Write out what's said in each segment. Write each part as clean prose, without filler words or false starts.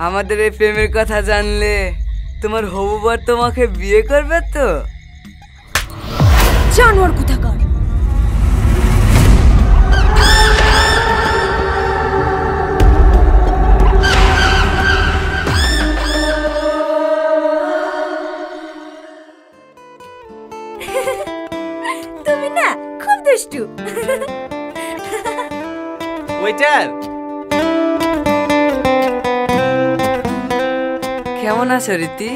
আমাদের এই প্রেমের কথা জানলে তোমার হবু বর তোমাকে বিয়ে করবে তো? জানোয়ার কোথাকার। তুমি না খুব দুষ্টু। ওয়েটার, কেমন আছো রীতি?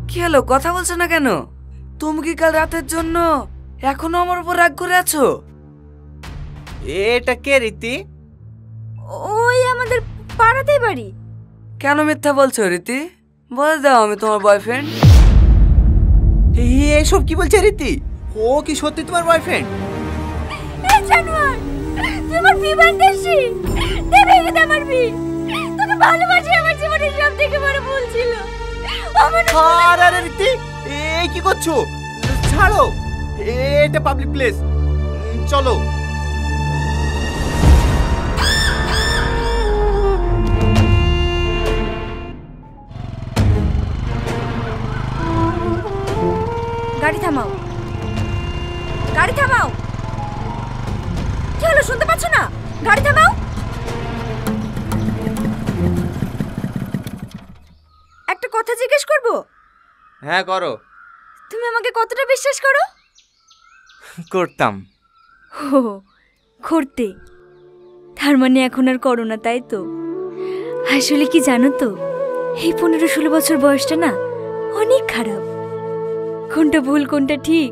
কি হলো, কথা বলছো না কেন? তুমি কি কাল রাতের জন্য এখনো আমার উপর রাগ করে আছো? এটা কে রীতি? ওই আমাদের পাড়াতেই বাড়ি। কেন মিথ্যা বলছো রীতি? বলে দাও আমি তোমার বয়ফ্রেন্ড। এসব কি বলছে রীতি? ও কি সত্যি তোমার বয়ফ্রেন্ড? এই জানোয়ার, তোমার বিবান্তেছি দেবে এটা আমার বি। তোকে ভালোবাসি, আমার জীবনের সব থেকে বড় ভুল ছিল। আরে রীতি, এই কি করছো? ছাড়ো, এটা পাবলিক প্লেস। চলো। গাড়ি থামাও, গাড়ি থামাও। কি হলো, শুনতে পাচ্ছ না? গাড়ি থামাও। একটা কথা জিজ্ঞেস করব? হ্যাঁ করো। তুমি আমাকে কতটা বিশ্বাস করো? করতাম। ও, করতে। তার মানে এখন আর করো না, তাই তো? আসলে কি জানো তো, এই 15-16 বছর বয়সটা না অনেক খারাপ। কোনটা ভুল কোনটা ঠিক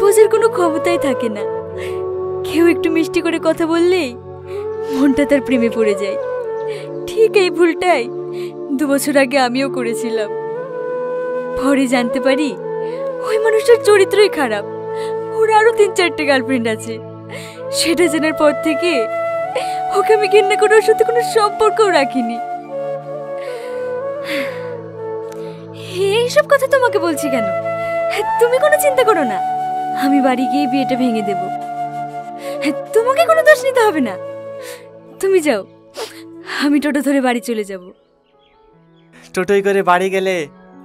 বোঝার কোনো ক্ষমতাই থাকে না। কেউ একটু মিষ্টি করে কথা বললেই মনটা তার প্রেমে পড়ে যায়। ঠিক এই ভুলটাই 2 বছর আগে আমিও করেছিলাম। পরে জানতে পারি ওই মানুষটার চরিত্রই খারাপ। ওর আরো 3-4টে গার্লফ্রেন্ড আছে। সেটা জানার পর থেকে ওকে আমি ঘৃণা করে ওর সাথে কোনো সম্পর্কও রাখিনি। এইসব কথা তোমাকে বলছি কেন? তুমি কোনো চিন্তা করো না, আমি বাড়ি গিয়ে বিয়েটা ভেঙে দেব। তোমাকে কোনো দোষ নিতে হবে না। তুমি যাও, আমি টোটো ধরে বাড়ি চলে যাব। টোটোই করে বাড়ি গেলে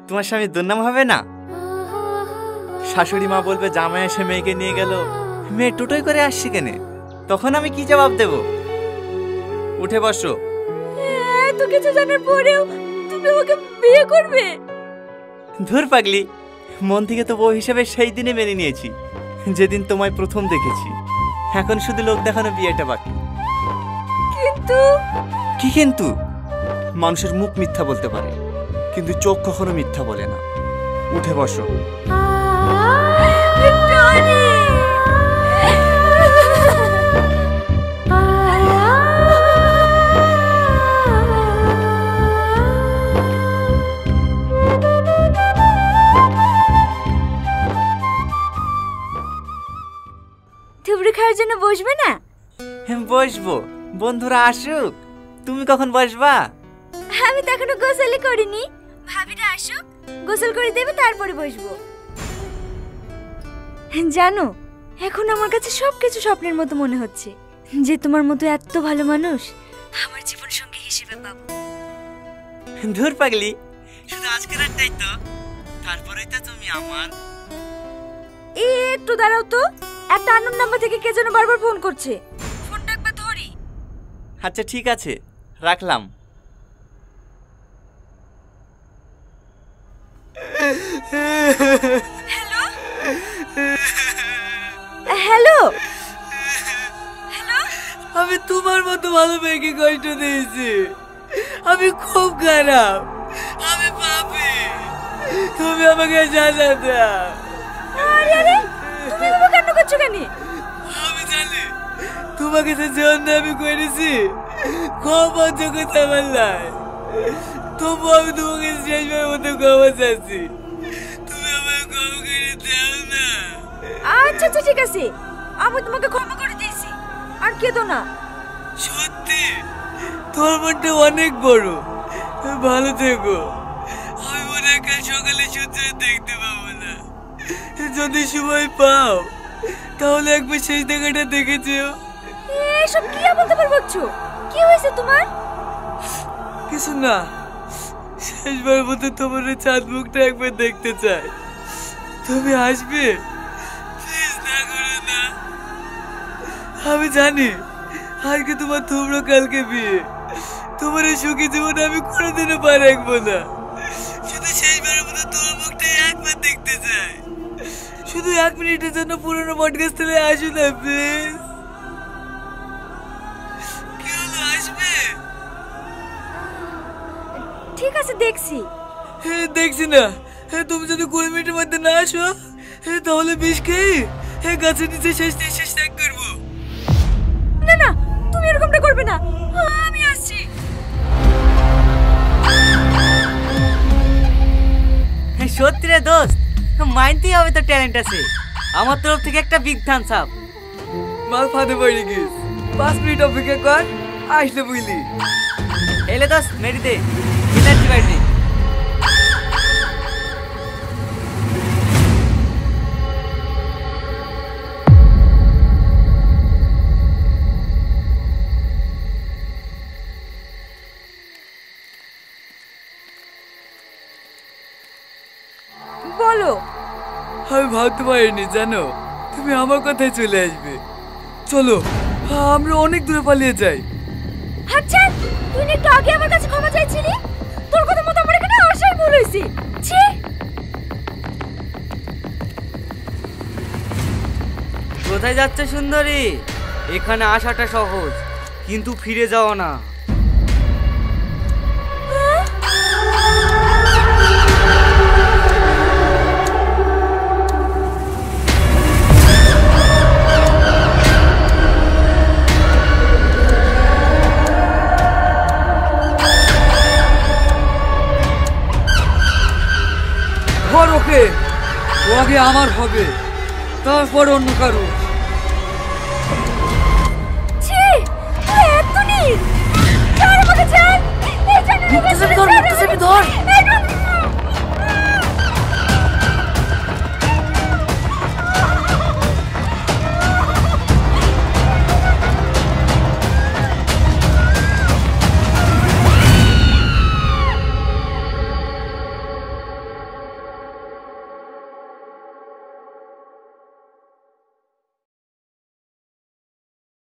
তোমার স্বামী দুর্নাম হবে না? শাশুড়ি মা বলবে জামাই এসে মেয়েকে নিয়ে গেল, মেয়ে টোটোই করে আসছে কেনে? তখন আমি কি জবাব দেব? উঠে বসো। এত কিছু জানার পরেও তুমি আমাকে বিয়ে করবে? ধুর পাগলি, মন থেকে তো বউ হিসেবে সেই দিনে মেনে নিয়েছি যেদিন তোমায় প্রথম দেখেছি। এখন শুধু লোক দেখানো বিয়েটা বাকি। কিন্তু কি কিন্তু? মানুষের মুখ মিথ্যা বলতে পারে, কিন্তু চোখ কখনো মিথ্যা বলে না। উঠে বসো। থুবড়ি খাওয়ার জন্য বসবে না? বসবো, বন্ধুরা আসুক। তুমি কখন বসবা? আমি তো এখনো গোসলই করিনি। ভাবিরা আসুক, গোসল করে দেবে, তারপরে বসবো। জানো, এখন আমার কাছে সবকিছু স্বপ্নের মতো মনে হচ্ছে, যে তোমার মতো এত ভালো মানুষ আমার জীবন সঙ্গী হিসেবে পাবো। ধুর পাগলি, শুধু আজকের রাতটাই তো, তারপরেই তো তুমি আমার। একটু দাঁড়াও তো, একটা আননোন নাম্বার থেকে কে যেন বারবার ফোন করছে। ফোনটা একবার ধরি। আচ্ছা ঠিক আছে, রাখলাম। হ্যালো হ্যালো হ্যালো, আমি তোমার মতো ভালো মেয়েকে কষ্ট দিয়েছি। আমি খুব খারাপ, আমি পাপী। তুমি আমাকে সাজা দাও। আরে আরে, তুমি বাবা কান্না করছো কেন? আমি জানি তোমাকে যে জন্য আমি করেছি খুব অযোগ্য আমার লাই। তবু আমি তোমাকে শেষবার মতো ক্ষমা চাচ্ছি। তুমি আমাকে ক্ষমা করে দাও না। আচ্ছা আচ্ছা ঠিক আছে, আমি তোমাকে ক্ষমা করে দিয়েছি, আর কেঁদো না। সত্যি তোর মনটা অনেক বড়। ভালো থেকো। আমি মনে হয় কাল সকালে সূর্য দেখতে পাবো না। যদি সময় পাও তাহলে একবার শেষ দেখাটা দেখে যেও। এসব কি বলতে বলছো? কি হয়েছে তোমার? কিছু না, শেষবার মতো তোমার ওই চাঁদ মুখটা একবার দেখতে চাই। তুমি আসবে? প্লিজ না করো না। আমি জানি আজকে তোমার তোমরা কালকে বিয়ে, তোমার এই সুখী জীবন আমি কোনোদিনও পা রাখবো না। শুধু শেষবারের মতো তোমার মুখটাই একবার দেখতে চাই। শুধু 1 মিনিটের জন্য পুরনো বটগাছ তলে আসো না প্লিজ। কি হলো, আসবে? ঠিক আছে, দেখছি। দেখছি না, তুমি যদি 20 মিনিটের মধ্যে না আসো তাহলে বিষ খেয়ে গাছের নিচে শেষ ত্যাগ করবো। না না, তুমি এরকমটা করবে না, আমি আসছি। সত্যি রে দোস্ত, মাইনতেই হবে তো ট্যালেন্ট আছে। আমার তরফ থেকে একটা বিগ থামস আপ। মাল ফাঁদে পড়ে গিস, 5 মিনিট অপেক্ষা কর, আসলে বুঝলি। এলে দোস্ত মেরি দে, এনার্জি বাইরে। বলো। আমি ভাবতে পারিনি জানো তুমি আমার কথায় চলে আসবে। চলো আমরা অনেক দূরে পালিয়ে যাই। আচ্ছা, তুই একটু আগে আমার কাছে ক্ষমা চাইছিলি, তোর কথা মতো আমার এখানে আসাই ভুল হয়েছে। ছি। কোথায় যাচ্ছে সুন্দরী? এখানে আসাটা সহজ, কিন্তু ফিরে যাও না। ধর ওকে, ও আগে আমার হবে, তারপর অন্য কারো। ছি, তুই এত নিস। ছাড় আমাকে, ছাড়। এই জানি না। মুক্তচাবি ধর, মুক্তচাবি ধর।